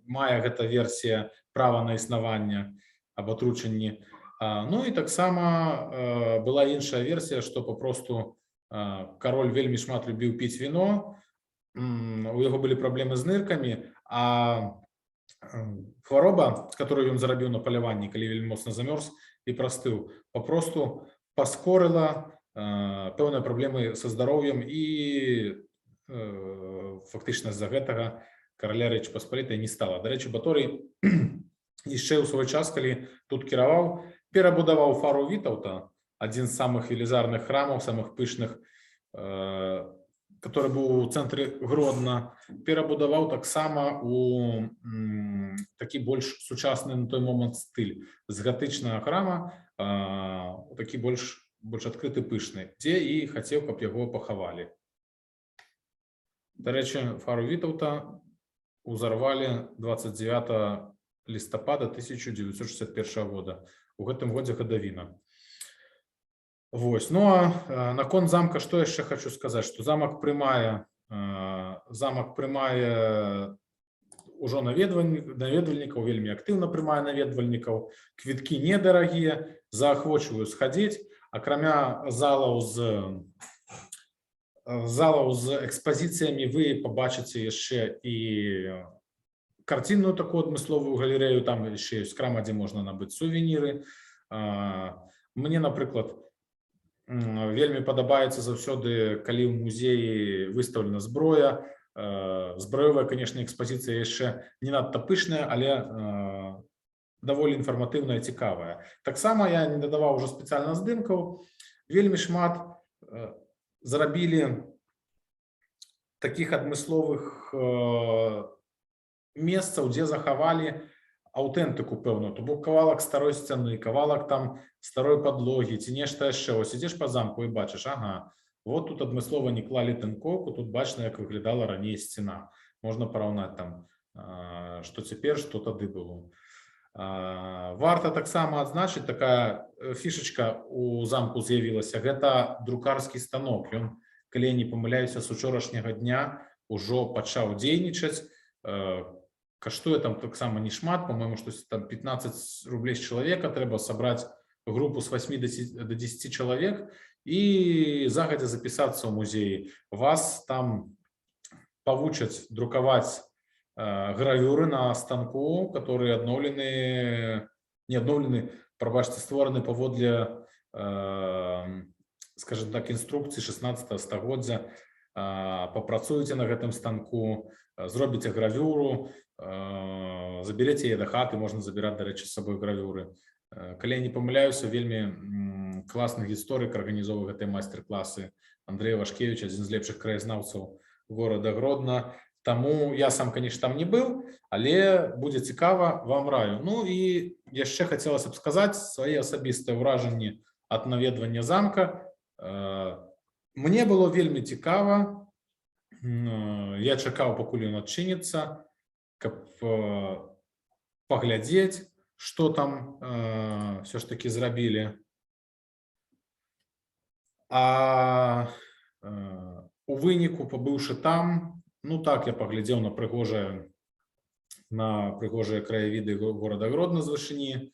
Speaker 2: мае гэта версія права на існаванне об атручанні. Ну і таксама была іншая версія, што папросту кароль вельмі шмат любіў піць віно, у яго былі праблемы з ныркамі, а хвароба, которую ён зарабіў на паляванні, калі вельмі моцна замёрз і прастыў, папросту паскорыла пэўныя праблемы са здароўем і фактычна з-за гэтага караля Рэчы Паспалітай не стала. Дарэчы, Баторый яшчэ ў свой час, калі тут кіраваў, перабудаваў Фару Вітаўта, адзін з самых велізарных храмаў, самых пышных, который быў у цэнтры Гродна, перабудаваў таксама у такі больш сучасны на той момант стыль з гатычнага храма у такі больш адкрыты, пышны, дзе і хацеў, каб яго пахавалі. Дарэчы, Фару Вітаўта узарвалі 29 лістапада 1961 года. У гэтым годзе гадавіна. Вось. Ну а наконт замка што яшчэ хочу сказаць, што замак прымае ўжо наведвальнікаў, вельмі актыўна прымае наведвальнікаў, квіткі недарагія, заахвочваю схадзіць, акрамя залаў з экспазіцыямі вы пабачыце яшчэ і карцінную такую адмысловую галерэю, там яшчэ ёсць крама, дзе можна набыць сувеніры. Мне, напрыклад, вельмі падабаецца заўсёды, калі ў музеі выстаўлена зброя. Зброевая, канешне, экспазіцыя яшчэ не надта пышная, але даволі інфарматыўная, цікавая. Таксама я не дадаваў ужо спецыяльна здымкаў. Вельмі шмат зрабілі такіх адмысловых месцаў, дзе захавалі аўтэнтыку пэўную, то бок кавалак старой сцяны, кавалак там старой падлогі ці нешта яшчэ. Ось ідзеш па замку і бачыш, ага, вот тут адмыслова не клалі тынкоўку, тут бачна, як выглядала раней сцяна. Можна параўнаць там, што цяпер, што тады было. Варта таксама адзначыць, такая фішачка у замку з'явілася, гэта друкарскі станок. Ён, калі я не памыляюся, з учорашняга дня ўжо пачаў дзейнічаць. Каштуе там таксама не шмат, по-моему, штось там 15 рублей з чалавека, трэба сабраць групу з 8 до 10 чалавек і загадзя запісацца ў музеі. Вас там павучаць друкаваць гравюры на станку, которые створаны паводле, скажем так, інструкцыі 16 стагоддзя. Папрацуеце на гэтым станку, зробіце гравюру, заберете яе да хаты, можна забіраць, дарэчы, з сабой гравюры. Калі я не памыляюся, вельмі класны гісторык арганізоўвае гэтыя майстар-класы Андрэй Вашкевіч, адзін з лепшых краязнаўцаў горада Гродна. Таму я сам, конечно, там не быў, але будзе цікава, вам раю. Ну і яшчэ хацелася б сказаць свае асабістыя ўражанні ад наведвання замка. Мне было вельмі цікава. Я чакаў, пакуль ён адчыніцца, каб паглядзець, што там все ж таки зрабілі. А у выніку, пабыўшы там, ну так, я паглядзеў на прыгожыя краявіды горада Гродна з вышыні.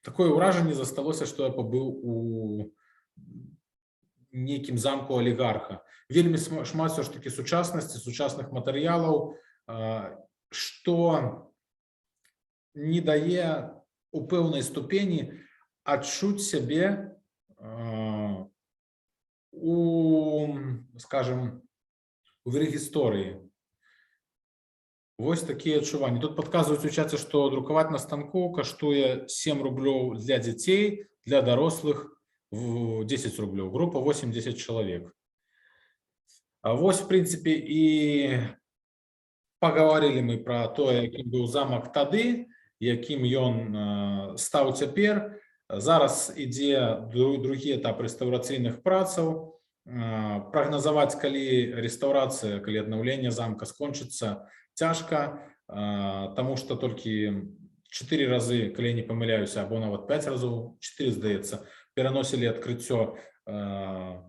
Speaker 2: Такое ўражанне засталося, што я пабыў у нейкім замку алігарха. Вельмі шмат все ж таки сучаснасці, сучасных матэрыялаў, што не дае у пэўнай ступені адчуць сябе скажем, у гісторыі. Вось такія адчуванні. Тут падказваюць у чаце, што друкаваць на станку каштуе 7 рублёў для дзяцей, для дарослых 10 рублёў. Група 8-10 чалавек. Вось, в прынцыпе, і пагаварылі мы пра тое, якім быў замак тады, якім ён стаў цяпер. Зараз ідзе другі этап рэстаўрацыйных працаў. Прагназаваць, калі рэстаўрацыя, калі аднаўленне замка скончыцца, цяжка, таму што толькі 4 разы, калі я не памыляюся, або нават 5 разоў, 4, здаецца, пераносілі адкрыццё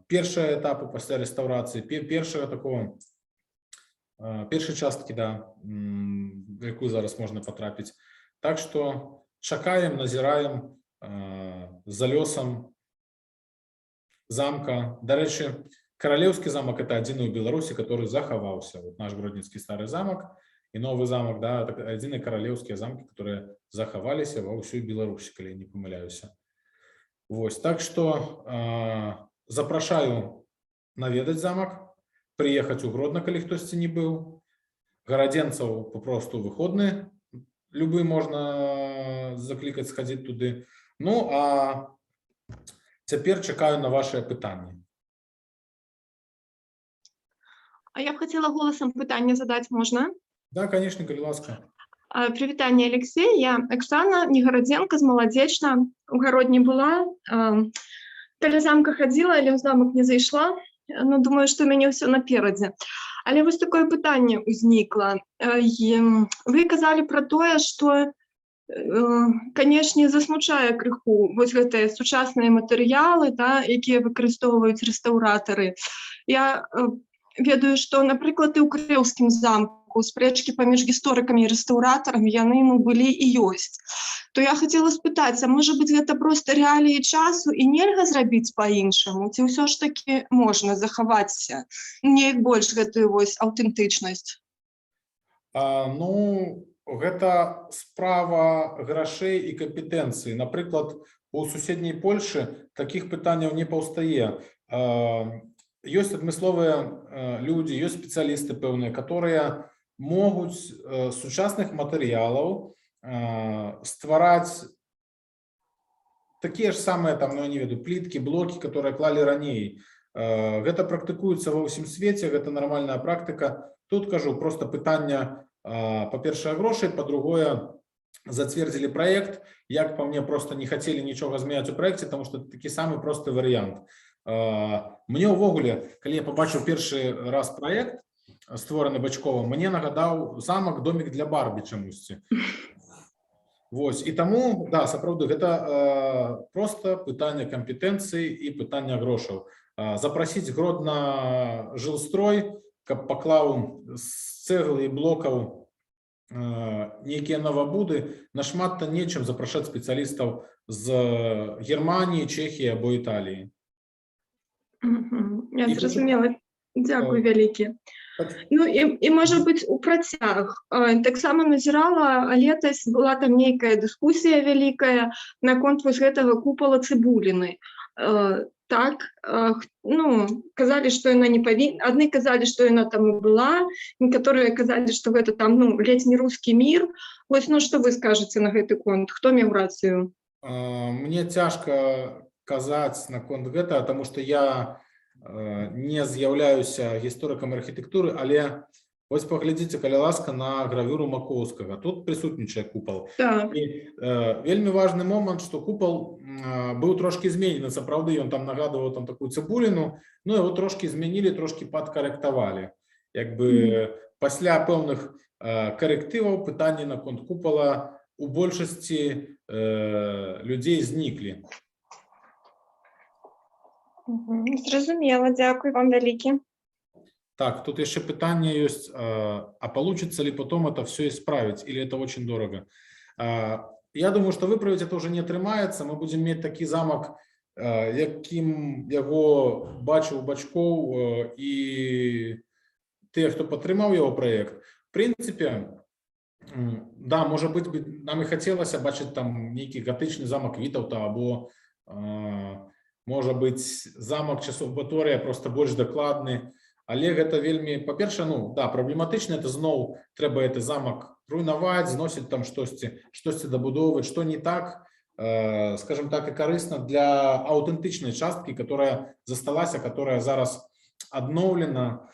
Speaker 2: першага этапу пасля рэстаўрацыі, першай часткі, да, якую зараз можна патрапіць. Так што чакаем, назіраем за лёсам замка. Дарэчы, Каралеўскі замак — это адзіны ў Беларусі, который захаваўся. Вот наш гродненскі стары замак і новы замак, да, адзіныя каралеўскія замкі, которые захаваліся ва ўсёй Беларусі, калі я не памыляюся. Вось, так что запрашаю наведаць замак, прыехаць у Гродно, калі хтосьці не быў. Гарадзенцаў папросту выходны, любы можна заклікаць схадзіць туды. Ну, а цяпер чакаю на вашыя пытанні.
Speaker 3: А я б хацела голасам пытанне задаць, можна?
Speaker 2: Да, конечно, калі ласка.
Speaker 3: Прывітанне, Алексей. Я Аксана Негарадзенка з Маладзечна. У Гародні была. Каля замка хадзіла, але ў замак не зайшла. Ну, думаю, што ў мяне ўсё наперадзе. Але вось такое пытанне ўзнікла. Вы казалі пра тое, што, канешне, засмучае крыху вось гэтыя сучасныя матэрыялы, да, якія выкарыстоўваюць рэстаўратары. Я ведаю, што, напрыклад, і ў Крэўскім замку спрэчкі паміж гісторыкамі і рэстаўратарамі яны былі і ёсць. То я хацела спытаць, а можа быць, гэта проста рэаліі часу і нельга зрабіць па-іншаму? Ці ўсё ж такі можна захаваць неяк больш гэтую вось аўтэнтычнасць?
Speaker 2: Ну, гэта справа грашэй і кампетэнцыі. Напрыклад, у суседняй Польшы такіх пытанняў не паўстае. Ёсць адмысловыя людзі, ёсць спецыялісты пэўныя, которые могуць з сучасных матэрыялаў ствараць такія ж самыя, там, ну, я не ведаю, пліткі, блокі, которые клалі раней. Гэта практыкуецца ва ўсім свеце, гэта нармальная практыка. Тут, кажу, просто пытанне, па-першае, грошай, па-другое, зацвердзілі праект. Як па мне, просто не хацелі нічога змяняць у праекце, таму што такі самы просты варыянт. Мне ўвогуле, калі я пабачыў першы раз праект, створаны Бачковым, мне нагадаў замак «Домик для Барби» чамусьці. Вось, і таму, да, сапраўды, гэта проста пытанне кампетэнцыі і пытанне грошаў. Запрасіць Гродно жилстрой, каб паклаў з цэглы і блокаў нейкія новабуды, нашмат танней, чым запрашаць спецыялістаў з Германіі, Чэхіі або Італіі.
Speaker 3: Я зразумела. Дзякуй вялікі. Ну і можа быць, у працяг. Таксама назірала, летась была там нейкая дыскусія вялікая наконт вось гэтага купала Цыбуліны. Так, ну, казалі, што яна не павінна. Адны казалі, што яна там і была, некаторыя казалі, што гэта там, ну, ледзь не рускі мір. Вось, ну, што вы скажаце на гэты конт? Хто меў рацыю?
Speaker 2: Мне цяжка казаць наконт гэта, таму што я не з'яўляюся гісторыкам архітэктуры, але вось паглядзіце, калі ласка, на гравюру Макоўскага. Тут прысутнічае купал.
Speaker 3: Так.
Speaker 2: І вельмі важны момант, што купал быў трошкі зменены. Сапраўды, ён там нагадываў там такую цыбуліну, ну, яго трошкі змянілі, трошкі падкарэктавалі. Як бы пасля пэўных карэктываў пытанні наконт купала у большасці людзей зніклі.
Speaker 3: Зразумела, дзякуй вам вялікі.
Speaker 2: Так, тут еще питание есть, а получится ли потом это все исправить, или это очень дорого? Я думаю, что выправить это уже не атрымаецца. Мы будем иметь такі замок, якім яго бачыў Бачкоў і тыя, хто падтрымаў яго проект. В принципе, да, может быть, нам и хотелось бачыць там нейкі гатычны замок Вітаўта, або может быть, замок часов Баторыя, просто больш дакладны. Але гэта вельмі, па-першае, ну, да, праблематычна, это зноў трэба гэты замак руйнаваць, зносіць там штосьці дабудоўваць, што не так, скажем так, і карысна для аўтэнтычнай часткі, которая засталася, которая зараз адноўлена.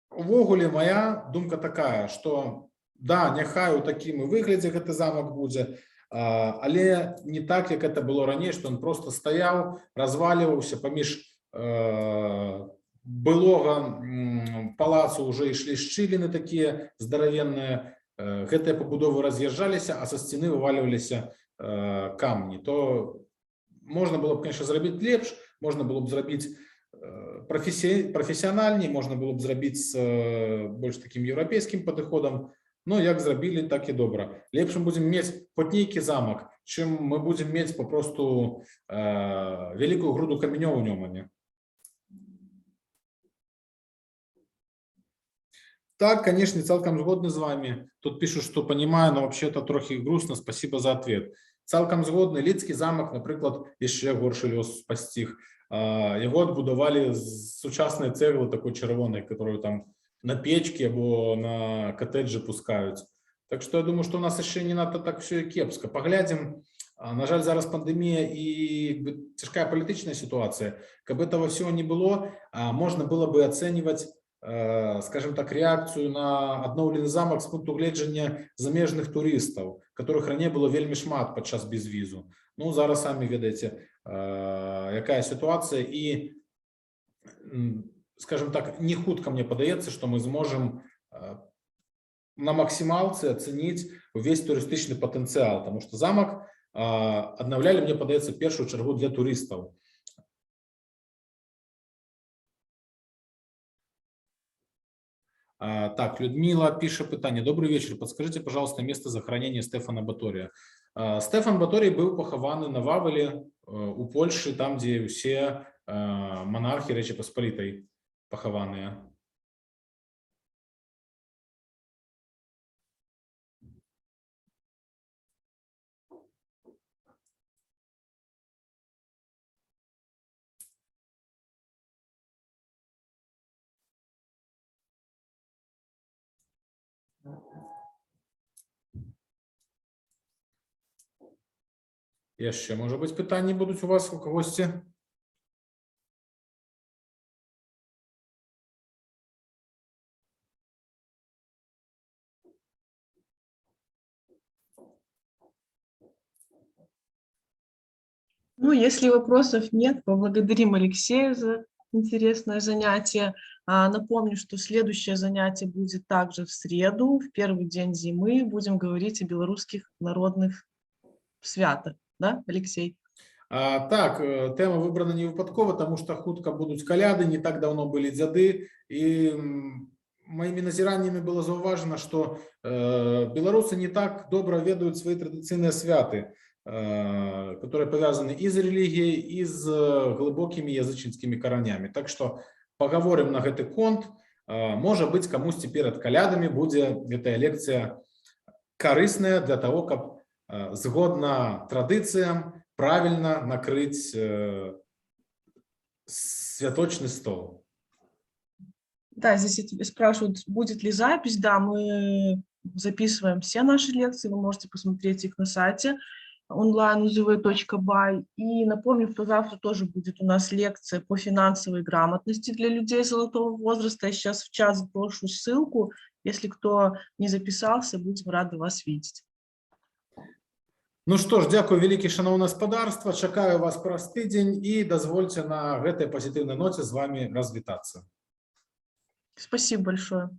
Speaker 2: Увогуле, моя думка такая, што да, няхай у такім выглядзе гэты замак будзе, але не так, як это было раней, што ён просто стаяў, разваліваўся паміж былога палацу уже ішлі шчыліны такія здаравенныя, гэтыя пабудовы раз'язджаліся, а са сцены вываліваліся камні. То можна было б, конечно, зрабіць лепш, можна было б зрабіць прафесіянальней, можна было б зрабіць з больш такім еўрапейскім падыходам, но як зрабілі, так і добра. Лепшым будзем мець хоць нейкі замак, чым мы будзем мець папросту вялікую груду камянёў у нём. Так, конечно, целком сгодны с вами. Тут пишут, что понимаю, но вообще-то трохи грустно. Спасибо за ответ. Цалкам згодны. Лідскі замак, напрыклад, яшчэ горшы лёс пасціг. Яго адбудавалі з сучаснай цэглы такой чырвонай, которую там на печкі або на катэджы пускаюць. Так што я думаю, што у нас яшчэ не надта так все і кепска. Паглядзім. На жаль, зараз пандемія і цяжкая палітычная сітуацыя. Каб этого всего не было, можна было бы ацэньваць, скажем так, реакцию на адноўлены замак з пункту гледжання замежных турыстаў, которых раней было вельмі шмат падчас безвізу. Ну, зараз самі ведаеце, якая ситуация, и, скажем так, не хутка мне падаецца, что мы зможем на максималце оценить весь туристичный потенциал, потому что замок аднаўлялі, мне падаецца, в першую чаргу для туристов. Так, Людмила пишет питание. Добрый вечер. Подскажите, пожалуйста, место захоронения Стефана Батория. Стефан Баторий был похован на Вавеле у Польши, там, где все монархи Речи Посполитой похованные. Яшчэ, может быть, пытанні будуть у вас у когось?
Speaker 1: Ну, если вопросов нет, поблагодарим Алексея за интересное занятие. Напомню, что следующее занятие будет также в среду, в первый день зимы. Будем говорить о белорусских народных святах. Да, Алексей?
Speaker 2: Так, тема выбрана не выпадкова, тому что хутка будут каляды, не так давно были дзяды, и моими назираниями было зауважено, что белорусы не так добро ведают свои традиционные святы, которые повязаны и с религией, и с глубокими язычницкими коронями. Так что поговорим на гэты конт. Может быть, камусьці перед калядами будзе гэтая лекция корыстная для того, как згодна традициям правильно накрыть святочный стол.
Speaker 1: Да, здесь спрашивают, будет ли запись. Да, мы записываем все наши лекции, вы можете посмотреть их на сайте online.uzv.by. И напомню, что завтра тоже будет у нас лекция по финансовой грамотности для людей золотого возраста. Я сейчас в чат сброшу ссылку. Если кто не записался, будем рады вас видеть.
Speaker 2: Ну что ж, дякую вялікі, шановне господарство. Чакаю вас праз тыдзень и дозвольте на гэтай позитивной ноте с вами развітацца.
Speaker 1: Спасибо большое.